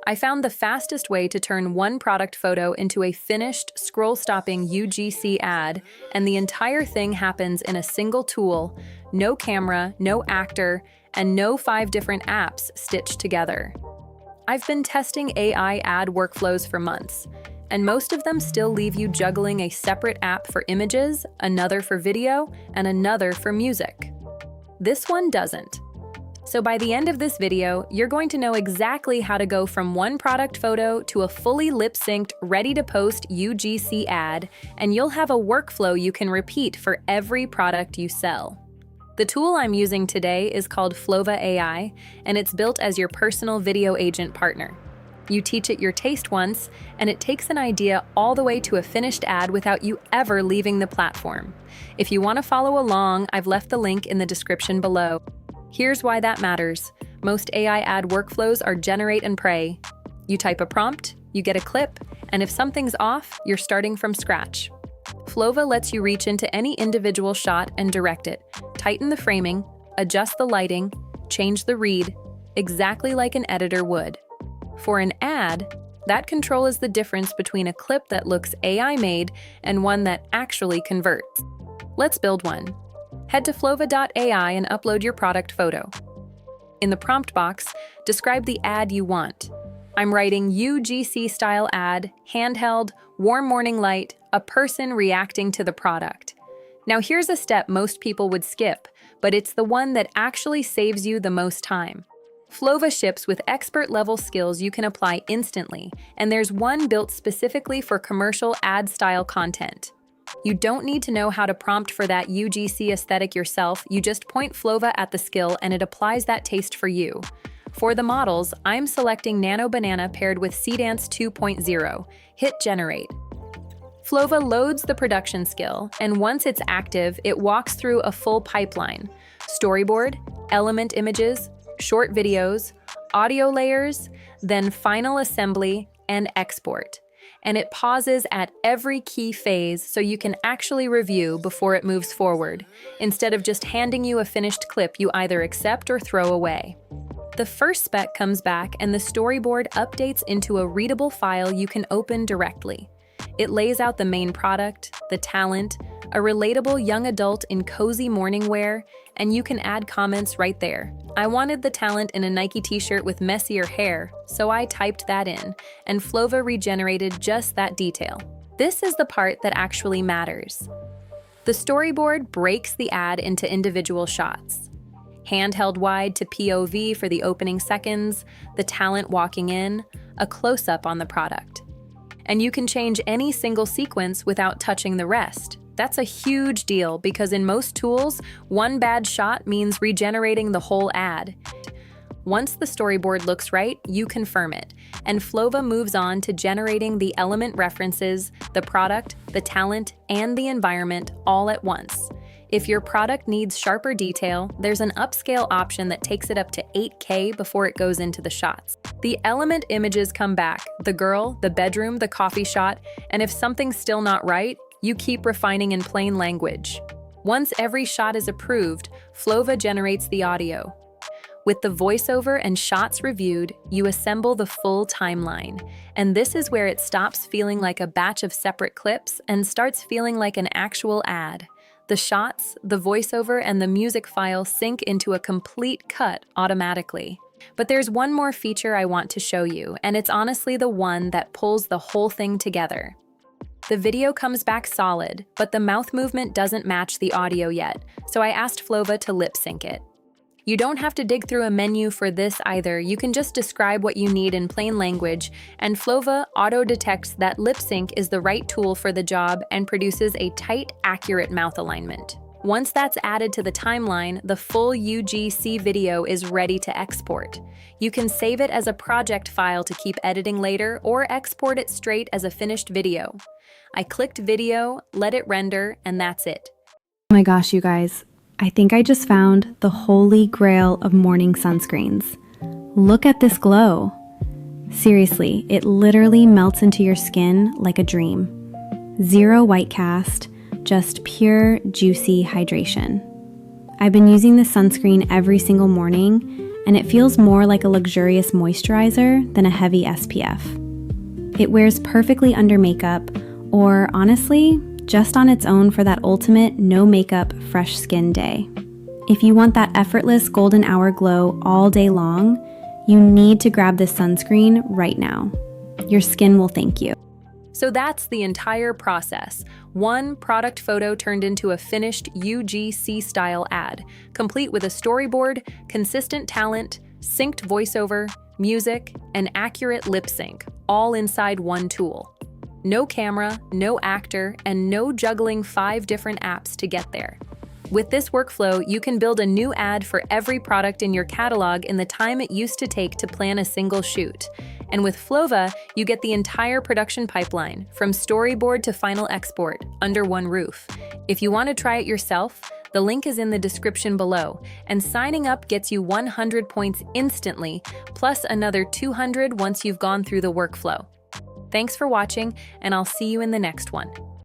I found the fastest way to turn one product photo into a finished, scroll-stopping UGC ad, and the entire thing happens in a single tool, no camera, no actor, and no 5 different apps stitched together. I've been testing AI ad workflows for months, and most of them still leave you juggling a separate app for images, another for video, and another for music. This one doesn't. So by the end of this video, you're going to know exactly how to go from one product photo to a fully lip-synced, ready-to-post UGC ad, and you'll have a workflow you can repeat for every product you sell. The tool I'm using today is called Flova AI, and it's built as your personal video agent partner. You teach it your taste once, and it takes an idea all the way to a finished ad without you ever leaving the platform. If you want to follow along, I've left the link in the description below. Here's why that matters. Most AI ad workflows are generate and pray. You type a prompt, you get a clip, and if something's off, you're starting from scratch. Flova lets you reach into any individual shot and direct it, tighten the framing, adjust the lighting, change the read, exactly like an editor would. For an ad, that control is the difference between a clip that looks AI-made and one that actually converts. Let's build one. Head to flova.ai and upload your product photo. In the prompt box, describe the ad you want. I'm writing UGC-style ad, handheld, warm morning light, a person reacting to the product. Now here's a step most people would skip, but it's the one that actually saves you the most time. Flova ships with expert-level skills you can apply instantly, and there's one built specifically for commercial ad-style content. You don't need to know how to prompt for that UGC aesthetic yourself, you just point Flova at the skill and it applies that taste for you. For the models, I'm selecting Nano Banana paired with Seedance 2.0. Hit Generate. Flova loads the production skill, and once it's active, it walks through a full pipeline: storyboard, element images, short videos, audio layers, then final assembly and export. And it pauses at every key phase so you can actually review before it moves forward, instead of just handing you a finished clip you either accept or throw away. The first spec comes back and the storyboard updates into a readable file you can open directly. It lays out the main product, the talent, a relatable young adult in cozy morning wear, and you can add comments right there. I wanted the talent in a Nike t-shirt with messier hair, so I typed that in, and Flova regenerated just that detail. This is the part that actually matters. The storyboard breaks the ad into individual shots. Handheld wide to POV for the opening seconds, the talent walking in, a close-up on the product. And you can change any single sequence without touching the rest. That's a huge deal because in most tools, one bad shot means regenerating the whole ad. Once the storyboard looks right, you confirm it, and Flova moves on to generating the element references, the product, the talent, and the environment all at once. If your product needs sharper detail, there's an upscale option that takes it up to 8K before it goes into the shots. The element images come back: the girl, the bedroom, the coffee shot, and if something's still not right, you keep refining in plain language. Once every shot is approved, Flova generates the audio. With the voiceover and shots reviewed, you assemble the full timeline. And this is where it stops feeling like a batch of separate clips and starts feeling like an actual ad. The shots, the voiceover, and the music file sync into a complete cut automatically. But there's one more feature I want to show you, and it's honestly the one that pulls the whole thing together. The video comes back solid, but the mouth movement doesn't match the audio yet, so I asked Flova to lip sync it. You don't have to dig through a menu for this either, you can just describe what you need in plain language, and Flova auto-detects that lip sync is the right tool for the job and produces a tight, accurate mouth alignment. Once that's added to the timeline, the full UGC video is ready to export. You can save it as a project file to keep editing later, or export it straight as a finished video. I clicked video, let it render, and that's it. Oh my gosh, you guys. I think I just found the holy grail of morning sunscreens. Look at this glow. Seriously, it literally melts into your skin like a dream. Zero white cast, just pure, juicy hydration. I've been using this sunscreen every single morning, and it feels more like a luxurious moisturizer than a heavy SPF. It wears perfectly under makeup, or honestly, just on its own for that ultimate no makeup, fresh skin day. If you want that effortless golden hour glow all day long, you need to grab this sunscreen right now. Your skin will thank you. So that's the entire process. One product photo turned into a finished UGC-style ad, complete with a storyboard, consistent talent, synced voiceover, music, and accurate lip sync, all inside one tool. No camera, no actor, and no juggling 5 different apps to get there. With this workflow, you can build a new ad for every product in your catalog in the time it used to take to plan a single shoot. And with Flova, you get the entire production pipeline, from storyboard to final export, under one roof. If you want to try it yourself, the link is in the description below, and signing up gets you 100 points instantly, plus another 200 once you've gone through the workflow. Thanks for watching, and I'll see you in the next one.